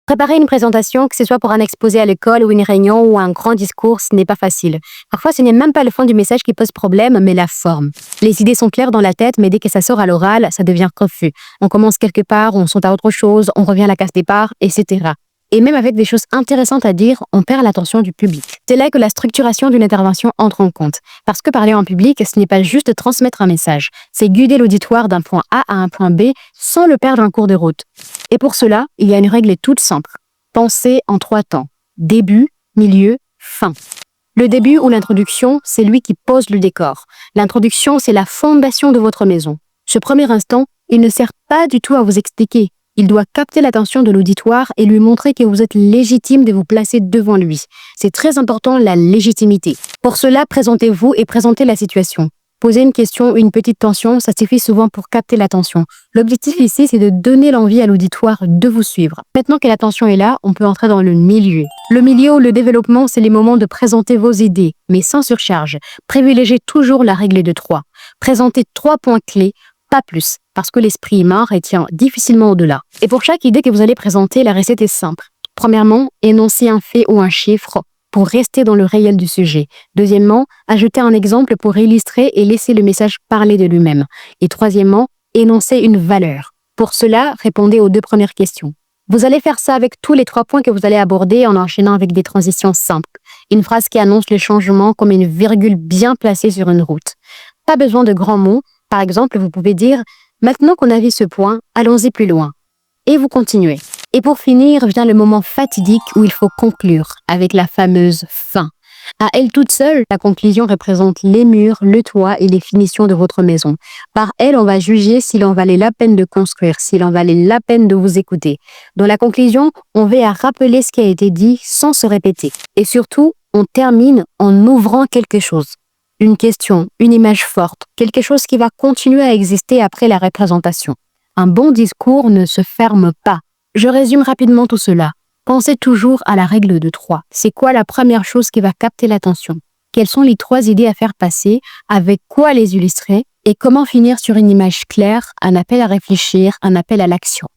Préparer une présentation, que ce soit pour un exposé à l'école ou une réunion ou un grand discours, ce n'est pas facile. Parfois, ce n'est même pas le fond du message qui pose problème, mais la forme. Les idées sont claires dans la tête, mais dès que ça sort à l'oral, ça devient confus. On commence quelque part, on saute à autre chose, on revient à la case départ, etc. Et même avec des choses intéressantes à dire, on perd l'attention du public. C'est là que la structuration d'une intervention entre en compte. Parce que parler en public, ce n'est pas juste transmettre un message, c'est guider l'auditoire d'un point A à un point B sans le perdre en cours de route. Et pour cela, il y a une règle toute simple. Pensez en 3 temps. Début, milieu, fin. Le début ou l'introduction, c'est lui qui pose le décor. L'introduction, c'est la fondation de votre maison. Ce premier instant, il ne sert pas du tout à vous expliquer. Il doit capter l'attention de l'auditoire et lui montrer que vous êtes légitime de vous placer devant lui. C'est très important, la légitimité. Pour cela, présentez-vous et présentez la situation. Poser une question ou une petite tension, ça suffit souvent pour capter l'attention. L'objectif ici, c'est de donner l'envie à l'auditoire de vous suivre. Maintenant que l'attention est là, on peut entrer dans le milieu. Le milieu ou le développement, c'est les moments de présenter vos idées, mais sans surcharge. Privilégiez toujours la règle de 3. Présentez 3 points clés, pas plus, parce que l'esprit humain retient difficilement au-delà. Et pour chaque idée que vous allez présenter, la recette est simple. Premièrement, énoncez un fait ou un chiffre pour rester dans le réel du sujet. Deuxièmement, ajoutez un exemple pour illustrer et laisser le message parler de lui-même. Et troisièmement, énoncez une valeur. Pour cela, répondez aux 2 premières questions. Vous allez faire ça avec tous les 3 points que vous allez aborder en enchaînant avec des transitions simples. Une phrase qui annonce le changement comme une virgule bien placée sur une route. Pas besoin de grands mots. Par exemple, vous pouvez dire « Maintenant qu'on a vu ce point, allons-y plus loin ». Et vous continuez. Et pour finir, vient le moment fatidique où il faut conclure avec la fameuse fin. À elle toute seule, la conclusion représente les murs, le toit et les finitions de votre maison. Par elle, on va juger s'il en valait la peine de construire, s'il en valait la peine de vous écouter. Dans la conclusion, on veut à rappeler ce qui a été dit sans se répéter. Et surtout, on termine en ouvrant quelque chose. Une question, une image forte, quelque chose qui va continuer à exister après la représentation. Un bon discours ne se ferme pas. Je résume rapidement tout cela. Pensez toujours à la règle de 3. C'est quoi la première chose qui va capter l'attention? Quelles sont les 3 idées à faire passer? Avec quoi les illustrer? Et comment finir sur une image claire, un appel à réfléchir, un appel à l'action?